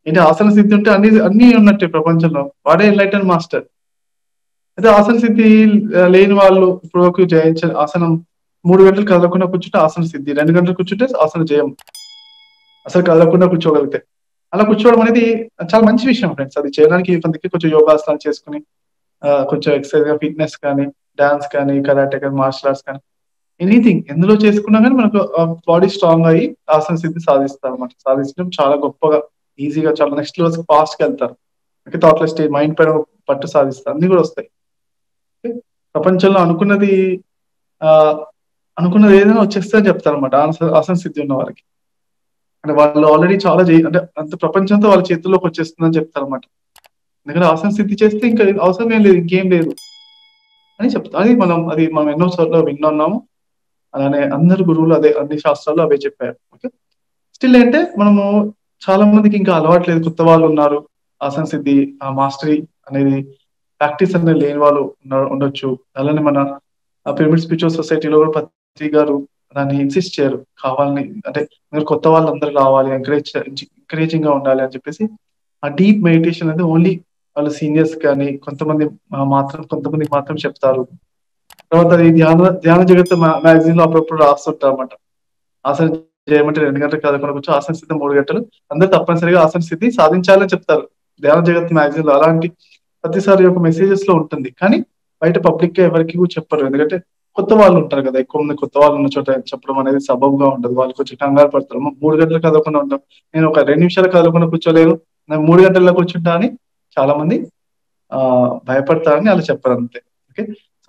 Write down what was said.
ఏంటి ఆసన సిద్ధి ఉంటే అన్ని ఉన్నట్టే ప్రపంచంలో. వాడే ఎన్లైటన్ మాస్టర్. అయితే ఆసన సిద్ధి లేని వాళ్ళు ఇప్పుడు వరకు జయించిన ఆసనం 3 గంటలు కదలకుండా కూర్చుంటే ఆసన సిద్ధి, 2 గంటలు కూర్చుంటే ఆసన జయం. అసలు కదలకుండా కూర్చోగలిగితే. అలా కూర్చోవడం అనేది చాలా మంచి విషయం ఫ్రెండ్స్. అది చేయడానికి కొంతకి కొంచెం యోగాసనాలు చేసుకుని కొంచెం ఎక్సర్సైజ్ ఫిట్నెస్ కానీ, డాన్స్ కానీ, కరాటే కానీ, మార్షల్ ఆర్ట్స్ కానీ, ఎనీథింగ్ ఎందులో చేసుకున్నా కానీ మనకు బాడీ స్ట్రాంగ్ అయ్యి ఆసన సిద్ధి సాధిస్తారు అనమాట. సాధించడం చాలా గొప్పగా, ఈజీగా చాలా నెక్స్ట్ లెవెల్స్ ఫాస్ట్ గా వెళ్తారు. థాట్లెస్ స్టేజ్, మైండ్ పైన పట్టు సాధిస్తారు, అన్ని కూడా వస్తాయి. ప్రపంచంలో ఆ అనుకున్నది ఏదైనా వచ్చేస్తే అని చెప్తారు అనమాట ఆసన సిద్ధి ఉన్న వారికి. అంటే వాళ్ళు ఆల్రెడీ చాలా అంటే అంత ప్రపంచంతో వాళ్ళ చేతుల్లోకి వచ్చేస్తుందని చెప్తారు అనమాట. ఎందుకంటే ఆసన సిద్ధి చేస్తే ఇంకా అవసరం ఏం లేదు, ఇంకేం లేదు అని చెప్తారు. అది మనం ఎన్నో సార్లు విన్నాము. అలానే అందరు గురువులు అన్ని శాస్త్రాలు అవే చెప్పారు. ఓకే, స్టిల్ అంటే మనము చాలా మందికి ఇంకా అలవాట్లేదు, కొత్త వాళ్ళు ఉన్నారు. ఆసన సిద్ధి మాస్టరీ అనేది ప్రాక్టీస్ అనేది లేని వాళ్ళు ఉండొచ్చు. అలానే మన పిరమిడ్ స్పిరిచువల్ సొసైటీలో కూడా పత్రి గారు దాన్ని ఇన్సిస్ట్ చేయరు, కావాలని అంటే మీరు కొత్త వాళ్ళు అందరూ రావాలి, ఎంకరేజింగ్ గా ఉండాలి అని చెప్పేసి. ఆ డీప్ మెడిటేషన్ అనేది ఓన్లీ వాళ్ళు సీనియర్స్ కానీ కొంతమందికి మాత్రం చెప్తారు. తర్వాత ఈ ధ్యాన జగత్ మ్యాగజైన్ లో అప్పుడప్పుడు రాస్తుంటారు అనమాట. ఆసన చేయమంటే 2 గంటలు కదలకుండా కూర్చో, ఆసన సిద్ధి 3 గంటలు, అందరూ తప్పనిసరిగా ఆసన సిద్ధి సాధించాలని చెప్తారు ధ్యాన జగత్ మ్యాగజైన్ లో. అలాంటి ప్రతిసారి ఒక మెసేజెస్ లో ఉంటుంది, కానీ బయట పబ్లిక్ గా ఎవరికి కూడా చెప్పరు. ఎందుకంటే కొత్త వాళ్ళు ఉంటారు కదా, ఎక్కువ మంది కొత్త వాళ్ళు ఉన్న చోట చెప్పడం అనేది సబబుగా ఉండదు. వాళ్ళు కొంచెం కంగారు పడతారు. 3 గంటలు కదలకుండా ఉంటాం, నేను ఒక 2 నిమిషాలు కదలకుండా కూర్చోలేను, నేను 3 గంటల్లో కూర్చుంటా అని చాలా మంది భయపడతారని అలా చెప్పారు అంతే. ఓకే,